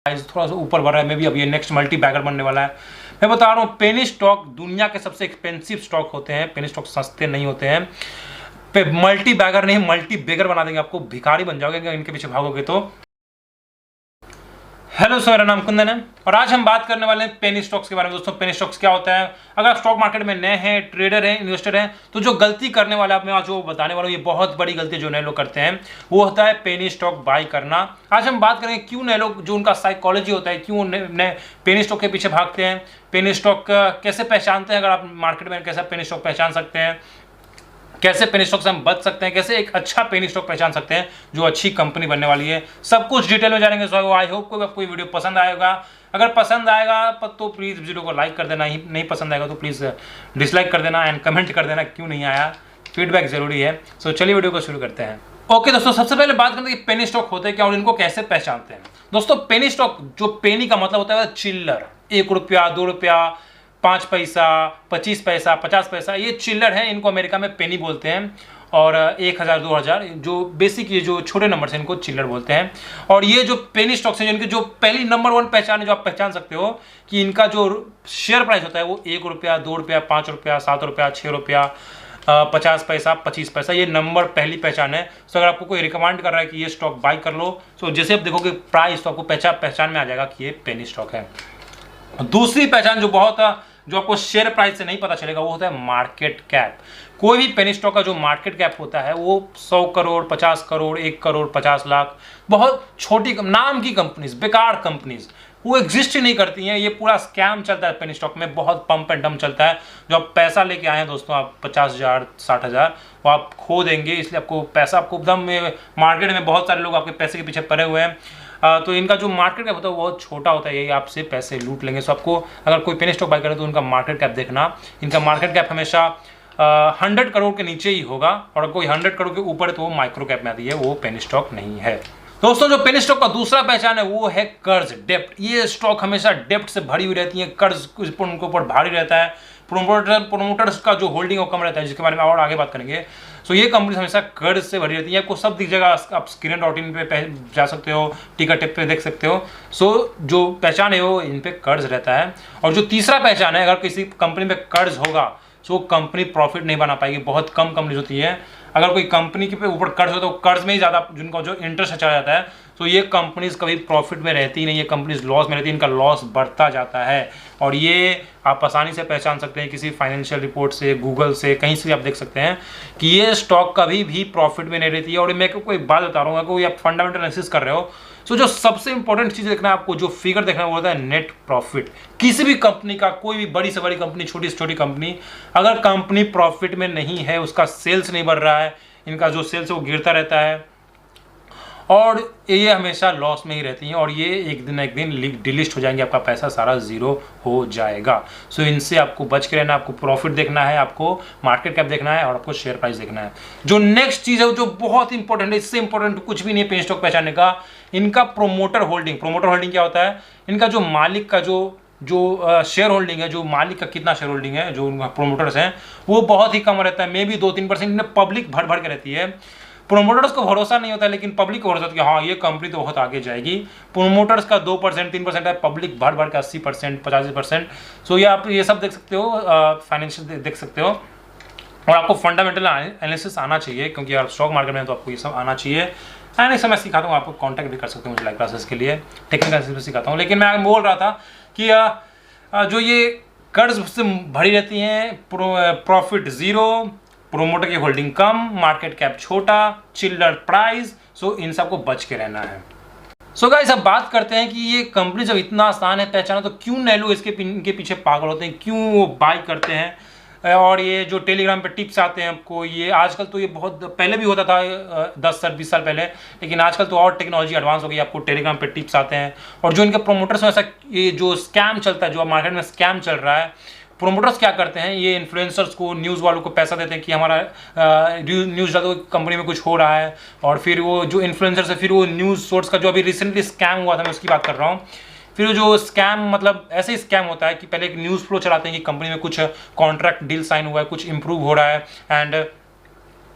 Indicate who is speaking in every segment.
Speaker 1: Price थोड़ा सा ऊपर बढ़ रहा है, मे भी अब ये नेक्स्ट मल्टी बैगर बनने वाला है। मैं बता रहा हूँ पेनी स्टॉक दुनिया के सबसे एक्सपेंसिव स्टॉक होते हैं, पेनी स्टॉक सस्ते नहीं होते हैं। पे मल्टी बैगर नहीं मल्टी बेगर बना देंगे, आपको भिखारी बन जाओगे अगर इनके पीछे भागोगे तो। हेलो सर, मेरा नाम कुंदन है और आज हम बात करने वाले हैं पेनी स्टॉक्स के बारे में। दोस्तों पेनी स्टॉक्स क्या होता है? अगर आप स्टॉक मार्केट में नए हैं, ट्रेडर हैं, इन्वेस्टर हैं, तो जो गलती करने वाला मैं आज वो बताने वाला हूँ, ये बहुत बड़ी गलती जो नए लोग करते हैं वो होता है पेनी स्टॉक बाई करना। आज हम बात करेंगे क्यों नए लोग, जो उनका साइकोलॉजी होता है, क्यों नए पेनी स्टॉक के पीछे भागते हैं, पेनी स्टॉक कैसे पहचानते हैं, अगर आप मार्केट में कैसे पेनी स्टॉक पहचान सकते हैं, कैसे पेनी स्टॉक से हम बच सकते हैं, कैसे एक अच्छा पेनी स्टॉक पहचान सकते हैं जो अच्छी कंपनी बनने वाली है, सब कुछ डिटेल में जानेंगे। सो आई होप को आपको वीडियो पसंद आएगा। अगर पसंद आएगा तो प्लीज़ वीडियो को लाइक कर देना, ही नहीं पसंद आएगा तो प्लीज़ डिसलाइक कर देना एंड कमेंट कर देना क्यों नहीं आया, फीडबैक जरूरी है। सो चलिए वीडियो को शुरू करते हैं। ओके दोस्तों, सबसे पहले बात करते हैं कि पेनी स्टॉक होते हैं क्या और इनको कैसे पहचानते हैं। दोस्तों पेनी स्टॉक, जो पेनी का मतलब होता है चिल्लर, 1 रुपया, 2 रुपया, 5 पैसा, 25 पैसा, 50 पैसा, ये चिल्लर है, इनको अमेरिका में पेनी बोलते हैं। और 1000, 2000 जो बेसिक ये जो छोटे नंबर से इनको चिल्लर बोलते हैं। और ये जो पेनी स्टॉक्स हैं इनकी जो पहली नंबर 1 पहचान है, जो आप पहचान सकते हो कि इनका जो शेयर प्राइस होता है वो 1 रुपया, 2 रुपया, 5 रुपया, 7 रुपया, 6 रुपया, 50 पैसा, 25 पैसा, ये नंबर पहली पहचान है। तो अगर आपको कोई रिकमेंड कर रहा है कि ये स्टॉक बाई कर लो, तो जैसे आप देखोगे प्राइस तो आपको पहचान में आ जाएगा कि ये पेनी स्टॉक है। दूसरी पहचान जो आपको शेयर प्राइस से नहीं पता चलेगा वो होता है मार्केट कैप। कोई भी पेनी स्टॉक का जो मार्केट कैप होता है वो 100 करोड़, 50 करोड़, 1 करोड़, 50 लाख, बहुत छोटी नाम की कंपनीज, बेकार कंपनीज, वो एग्जिस्ट ही नहीं करती हैं। ये पूरा स्कैम चलता है पेनी स्टॉक में, बहुत पंप एंड डंप चलता है। जो आप पैसा लेके आए हैं दोस्तों, आप 50,000, 60,000, वो आप खो देंगे। इसलिए आपको पैसा, आपको एकदम मार्केट में बहुत सारे लोग आपके पैसे के पीछे पड़े हुए हैं, तो इनका जो मार्केट कैप होता है वो बहुत छोटा होता है, यही आपसे पैसे लूट लेंगे। सो आपको अगर कोई पेनी स्टॉक बाय करे तो उनका मार्केट कैप देखना, इनका मार्केट कैप हमेशा 100 करोड़ के नीचे ही होगा, और कोई 100 करोड़ के ऊपर है तो वो माइक्रो कैप में आती है, वो पेनी स्टॉक नहीं है। दोस्तों जो पेनी स्टॉक का दूसरा पहचान है वो है कर्ज, डेप्ट। ये स्टॉक हमेशा डेप्ट से भरी हुई रहती है, कर्ज उनके ऊपर भारी रहता है। प्रोमोटर्स का जो होल्डिंग वो कम रहता है, जिसके बारे में और आगे बात करेंगे। सो ये कंपनी हमेशा कर्ज से भरी रहती है, आपको सब दिख जाएगा, आप screen.in पे जा सकते हो, टिकट टिप पे देख सकते हो। सो जो पहचान है वो इन पे कर्ज रहता है। और जो तीसरा पहचान है, अगर किसी कंपनी पे कर्ज होगा तो कंपनी प्रॉफिट नहीं बना पाएगी। बहुत कम कंपनी होती है, अगर कोई कंपनी के ऊपर कर्ज हो तो कर्ज में ही ज़्यादा जिनका जो इंटरेस्ट चला जाता है, तो ये कंपनीज कभी प्रॉफिट में रहती नहीं, ये कंपनीज लॉस में रहती है, इनका लॉस बढ़ता जाता है। और ये आप आसानी से पहचान सकते हैं किसी फाइनेंशियल रिपोर्ट से, गूगल से, कहीं से आप देख सकते हैं कि ये स्टॉक कभी भी प्रॉफिट में नहीं रहती है। और मैं कोई बात बता रहा हूँ, कोई आप फंडामेंटल एनालिसिस कर रहे हो, सो जो सबसे इंपॉर्टेंट चीज़ देखना है आपको, जो फिगर देखना है वो होता है नेट प्रॉफिट। किसी भी कंपनी का, कोई भी बड़ी से बड़ी कंपनी, छोटी से छोटी कंपनी, अगर कंपनी प्रॉफिट में नहीं है, उसका सेल्स नहीं बढ़ रहा है, इनका जो सेल्स है वो गिरता रहता है, और ये हमेशा लॉस में ही रहती हैं, और ये एक दिन डिलिस्ट हो जाएंगे, आपका पैसा सारा जीरो हो जाएगा। सो इनसे आपको बच के रहना, आपको प्रॉफिट देखना है, आपको मार्केट कैप देखना है, और आपको शेयर प्राइस देखना है। जो नेक्स्ट चीज़ है जो बहुत इंपॉर्टेंट है, इससे इंपॉर्टेंट कुछ भी नहीं है पेनी स्टॉक पहचानने का, इनका प्रोमोटर होल्डिंग। प्रोमोटर होल्डिंग क्या होता है? इनका जो मालिक का जो शेयर होल्डिंग है, जो मालिक का कितना शेयर होल्डिंग है, जो प्रोमोटर्स हैं, वो बहुत ही कम रहता है, मे बी 2-3%। पब्लिक भर के रहती है। प्रोमोटर्स को भरोसा नहीं होता है, लेकिन पब्लिक को भरोसा होता है कि हाँ ये कंपनी तो बहुत आगे जाएगी। प्रोमोटर्स का 2%, 3% है, पब्लिक भर के 80%, 85%। सो ये आप ये सब देख सकते हो, फाइनेंशियल देख सकते हो। और आपको फंडामेंटल एनालिसिस आना चाहिए, क्योंकि आप स्टॉक मार्केट में तो आपको ये सब आना चाहिए। एंड एक समय सिखाता हूँ, आपको कॉन्टैक्ट भी कर सकते हो मुझे लाइव क्लासेस के लिए, टेक्निकल एनालिसिस सिखाता हूँ। लेकिन मैं बोल रहा था कि जो ये कर्ज से भरी रहती हैं, प्रॉफिट जीरो, प्रोमोटर की होल्डिंग कम, मार्केट कैप छोटा, चिल्लर प्राइस, सो इन सबको बच के रहना है। सो गाइस, अब बात करते हैं कि ये कंपनी जब इतना आसान है पहचाना, तो क्यों नए लोग इनके पीछे पागल होते हैं, क्यों वो बाय करते हैं। और ये जो टेलीग्राम पे टिप्स आते हैं आपको, ये आजकल तो ये बहुत पहले भी होता था, 10-20 साल पहले, लेकिन आजकल तो और टेक्नोलॉजी एडवांस हो गई, आपको टेलीग्राम पे टिप्स आते हैं। और जो इनके प्रोमोटर्स में ऐसा ये जो स्कैम चलता है, जो मार्केट में स्कैम चल रहा है, प्रोमोटर्स क्या करते हैं, ये इन्फ्लुएंसर्स को, न्यूज़ वालों को पैसा देते हैं कि हमारा न्यूज़ डालो कंपनी में कुछ हो रहा है, और फिर वो जो इन्फ्लुएंसर्स है, फिर वो न्यूज़ सोर्स का जो अभी रिसेंटली स्कैम हुआ था, मैं उसकी बात कर रहा हूँ। फिर जो स्कैम, मतलब ऐसे स्कैम होता है कि पहले एक न्यूज़ फ्लो चलाते हैं कि कंपनी में कुछ कॉन्ट्रैक्ट डील साइन हुआ है, कुछ इंप्रूव हो रहा है, एंड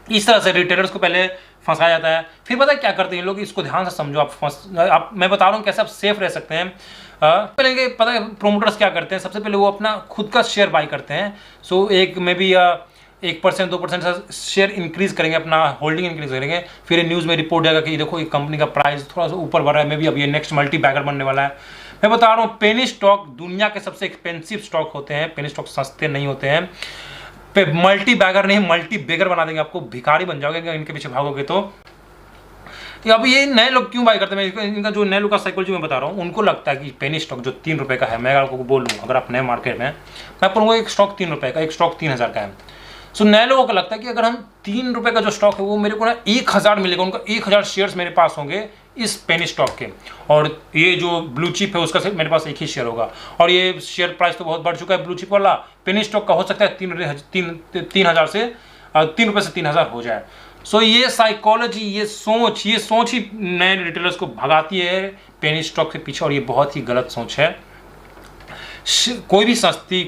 Speaker 1: इस तरह से रिटेलर्स को पहले फंसाया जाता है। फिर पता है क्या करते हैं लोग, इसको ध्यान से समझो, आप मैं बता रहा हूँ कैसे आप सेफ रह सकते हैं। पहले पता है प्रोमोटर्स क्या करते हैं, सबसे पहले वो अपना खुद का शेयर बाई करते हैं। सो एक में भी 1% 2% शेयर इंक्रीज करेंगे, अपना होल्डिंग इंक्रीज करेंगे। फिर न्यूज़ में रिपोर्ट आएगा कि देखो ये कंपनी का प्राइस थोड़ा सा ऊपर बढ़ रहा है, मे भी अब ये नेक्स्ट मल्टी बैगर बनने वाला है। मैं बता रहा हूँ पेनी स्टॉक दुनिया के सबसे एक्सपेंसिव स्टॉक होते हैं। पेनी स्टॉक सस्ते नहीं होते हैं। पे मल्टी बैगर नहीं, मल्टी बेगर बना देंगे आपको, भिखारी बन जाओगे इनके पीछे भागोगे तो। अब ये नए लोग क्यों बाय करते हैं, इनका जो नए लोग का साइकोलॉजी मैं बता रहा हूँ, उनको लगता है कि पेनी स्टॉक जो 3 रुपये का है, मैं आपको बोलूँ अगर आप नए मार्केट में, मैं बोलूँगा एक स्टॉक 3 रुपये का, एक स्टॉक 3000 का है। सो नए लोगों को लगता है कि अगर हम 3 रुपये का जो स्टॉक है वो मेरे को ना 1000 मिलेगा, उनका 1000 शेयर्स मेरे पास होंगे इस पेनी स्टॉक के, और ये जो ब्लू चिप है उसका सिर्फ मेरे पास एक ही शेयर होगा, और ये शेयर प्राइस तो बहुत बढ़ चुका है ब्लू चिप वाला, पेनी स्टॉक का हो सकता है 3,000 से 3 रुपये से 3000 हो जाए। सो ये साइकोलॉजी, ये सोच ही नए रिटेलर्स को भगाती है पेनी स्टॉक के पीछे, और ये बहुत ही गलत सोच है। कोई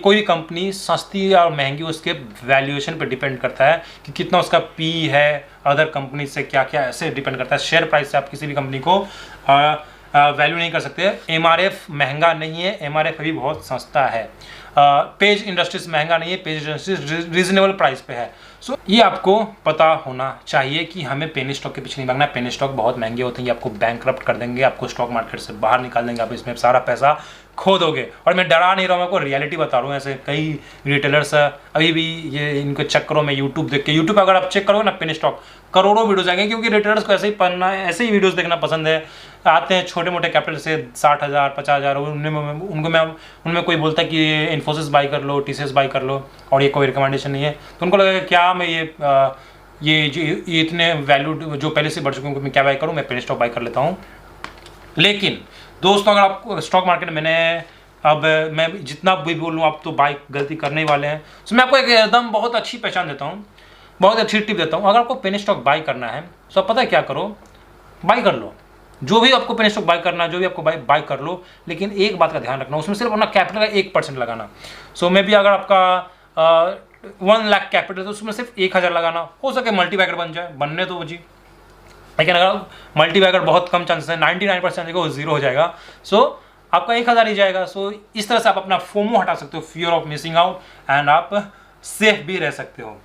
Speaker 1: भी कंपनी सस्ती और महंगी उसके वैल्यूएशन पे डिपेंड करता है कि कितना उसका पी है, अदर कंपनी से क्या क्या, ऐसे डिपेंड करता है। शेयर प्राइस से आप किसी भी कंपनी को वैल्यू नहीं कर सकते। एमआरएफ महंगा नहीं है, एमआरएफ अभी बहुत सस्ता है। पेज इंडस्ट्रीज महंगा नहीं है, पेज इंडस्ट्रीज रीजनेबल प्राइस पे है। सो ये आपको पता होना चाहिए कि हमें पेनी स्टॉक के पीछे नहीं भागना। पेनी स्टॉक बहुत महंगे होते हैं, ये आपको बैंकरप्ट कर देंगे, आपको स्टॉक मार्केट से बाहर निकाल देंगे, आप इसमें सारा पैसा खो दोगे। और मैं डरा नहीं रहा हूँ, मैं आपको रियलिटी बता रहा हूँ। ऐसे कई रिटेलर्स अभी भी ये इनके चक्करों में यूट्यूब देख के, यूट्यूब अगर आप चेक करोगे ना पेनी स्टॉक, करोड़ों वीडियोज आएंगे, क्योंकि रिटेलर्स को ऐसे ही पढ़ना, ऐसे ही वीडियोस देखना पसंद है। आते हैं छोटे मोटे कैपिटल से 60,000 50,000, उनमें कोई बोलता है कि इन्फोसिस बाई कर लो, टीसीएस बाई कर लो, और ये कोई रिकमेंडेशन नहीं है, तो उनको लगेगा क्या मैं ये इतने वैल्यू जो पहले से बढ़ चुके हैं मैं क्या बाई करूँ, मैं पेनी स्टॉक बाई कर लेता हूँ। लेकिन दोस्तों अगर आप स्टॉक मार्केट में अब मैं जितना भी बोलूँ आप तो बाई गलती करने ही वाले हैं। तो मैं आपको एक एकदम बहुत अच्छी पहचान देता हूँ, बहुत अच्छी टिप देता हूँ। अगर आपको पेनी स्टॉक बाई करना है तो आप पता है क्या करो, बाई कर लो। जो भी आपको पेनी स्टॉक बाई करना है, जो भी आपको बाई कर लो, लेकिन एक बात का ध्यान रखना, उसमें सिर्फ अपना कैपिटल का 1% लगाना। सो मे भी अगर आपका 1 लाख कैपिटल तो उसमें सिर्फ 1000 लगाना, हो सके मल्टी बैगर बन जाए, बनने दो जी। लेकिन अगर मल्टी बैगर बहुत कम चांसेस है, 99% देखो जीरो हो जाएगा, सो आपका 1000 ही जाएगा। सो इस तरह से आप अपना फोमो हटा सकते हो, fear of missing out, and आप सेफ भी रह सकते हो।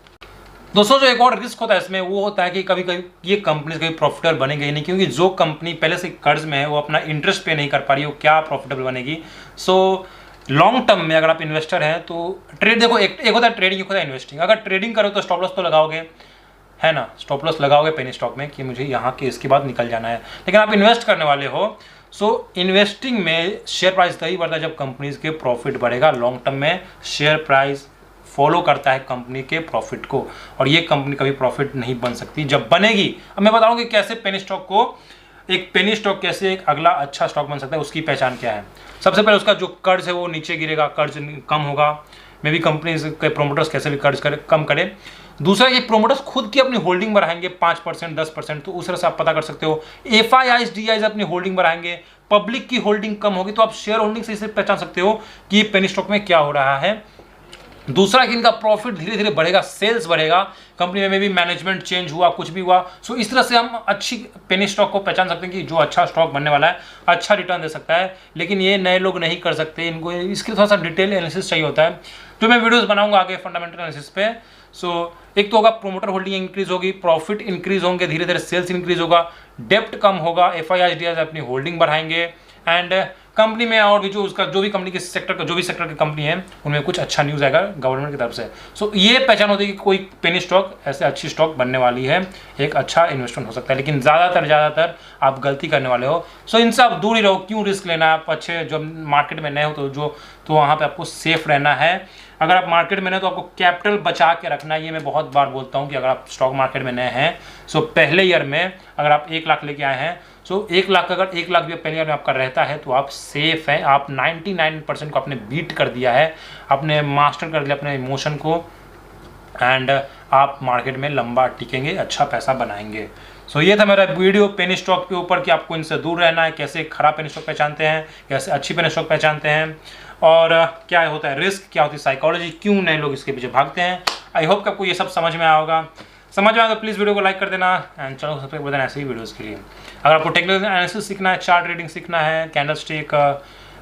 Speaker 1: दोस्तों जो एक और रिस्क होता है इसमें, वो होता है कि कभी कभी ये कंपनी कभी प्रॉफिटेबल बनेगी ही नहीं, क्योंकि जो कंपनी पहले से कर्ज में है वो अपना इंटरेस्ट पे नहीं कर पा रही है, वो क्या प्रॉफिटेबल बनेगी। सो लॉन्ग टर्म में अगर आप इन्वेस्टर हैं तो ट्रेड, देखो एक होता है ट्रेडिंग, एक होता है इन्वेस्टिंग। अगर ट्रेडिंग करो तो स्टॉप लॉस तो लगाओगे, है ना, स्टॉप लॉस लगाओगे पेनी स्टॉक में कि मुझे यहाँ के इसके बाद निकल जाना है। लेकिन आप इन्वेस्ट करने वाले हो, सो इन्वेस्टिंग में शेयर प्राइस तभी बढ़ता है जब कंपनीज के प्रॉफिट बढ़ेगा। लॉन्ग टर्म में शेयर प्राइस फॉलो करता है कंपनी के प्रॉफिट को, और ये कंपनी कभी प्रॉफिट नहीं बन सकती, जब बनेगी। अब मैं बताऊंगा कि कैसे पेनी स्टॉक को, एक पेनी स्टॉक कैसे एक अगला अच्छा स्टॉक बन सकता है, उसकी पहचान क्या है। सबसे पहले उसका जो कर्ज है वो नीचे गिरेगा, कर्ज कम होगा। मे भी कंपनी के प्रोमोटर्स कैसे भी कर्ज कम करें। दूसरा, ये प्रोमोटर्स खुद की अपनी होल्डिंग बढ़ाएंगे 5% 10%, तो उस तरह से आप पता कर सकते हो। एफआईआईज डीआईज अपनी होल्डिंग बढ़ाएंगे, पब्लिक की होल्डिंग कम होगी, तो आप शेयर होल्डिंग से इसे पहचान सकते हो कि पेनी स्टॉक में क्या हो रहा है। दूसरा कि इनका प्रॉफिट धीरे धीरे बढ़ेगा, सेल्स बढ़ेगा, कंपनी में भी मैनेजमेंट चेंज हुआ, कुछ भी हुआ। सो इस तरह से हम अच्छी पेनी स्टॉक को पहचान सकते हैं कि जो अच्छा स्टॉक बनने वाला है, अच्छा रिटर्न दे सकता है। लेकिन ये नए लोग नहीं कर सकते, इनको इसके थोड़ा सा डिटेल एनालिसिस चाहिए होता है, जो मैं वीडियोस बनाऊंगा आगे फंडामेंटल एनालिसिस पे। सो एक तो होगा प्रोमोटर होल्डिंग इंक्रीज होगी, प्रॉफिट इंक्रीज होंगे, धीरे धीरे सेल्स इंक्रीज होगा, डेप्ट कम होगा, एफआईआईज अपनी होल्डिंग बढ़ाएंगे, एंड कंपनी में और भी जो उसका जो भी कंपनी के सेक्टर का, जो भी सेक्टर की कंपनी है, उनमें कुछ अच्छा न्यूज़ आएगा गवर्नमेंट की तरफ से। सो ये पहचान होती है कि कोई पेनी स्टॉक ऐसे अच्छी स्टॉक बनने वाली है, एक अच्छा इन्वेस्टमेंट हो सकता है। लेकिन ज़्यादातर आप गलती करने वाले हो। सो इनसे आप दूर ही रहो, क्यों रिस्क लेना है। आप अच्छे जो मार्केट में नए हो तो वहाँ पर आपको सेफ रहना है। अगर आप मार्केट में नए तो आपको कैपिटल बचा के रखना है। ये मैं बहुत बार बोलता हूँ कि अगर आप स्टॉक मार्केट में नए हैं, सो पहले ईयर में अगर आप 1 लाख लेके आए हैं, सो 1 लाख, अगर 1 लाख भी पहले ईयर में आपका रहता है तो आप सेफ हैं। आप 99% को आपने बीट कर दिया है, आपने मास्टर कर लिया अपने इमोशन को, एंड आप मार्केट में लंबा टिकेंगे, अच्छा पैसा बनाएंगे। सो ये था मेरा वीडियो पेनी स्टॉक के ऊपर कि आपको इनसे दूर रहना है, कैसे खराब पेनी स्टॉक पहचानते हैं, कैसे अच्छी पेनी स्टॉक पहचानते हैं, और क्या होता है रिस्क, क्या होती है साइकोलॉजी, क्यों नए लोग इसके पीछे भागते हैं। आई होप कि आपको ये सब समझ में आया होगा। समझ में आया तो प्लीज़ वीडियो को लाइक कर देना एंड चैनल को सब्सक्राइब कर देना ऐसे ही वीडियोज़ के लिए। अगर आपको टेक्निकल एनालिसिस सीखना है, चार्ट रीडिंग सीखना है, कैंडल स्टिक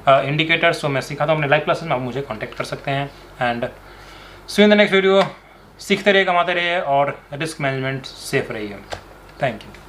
Speaker 1: इंडिकेटर्स, तो मैं सिखाता हूँ अपने लाइव क्लासेस में, आप मुझे कॉन्टैक्ट कर सकते हैं। And see in the next video. सीखते रहिए, कमाते रहिए और रिस्क मैनेजमेंट सेफ रहिए। Thank you.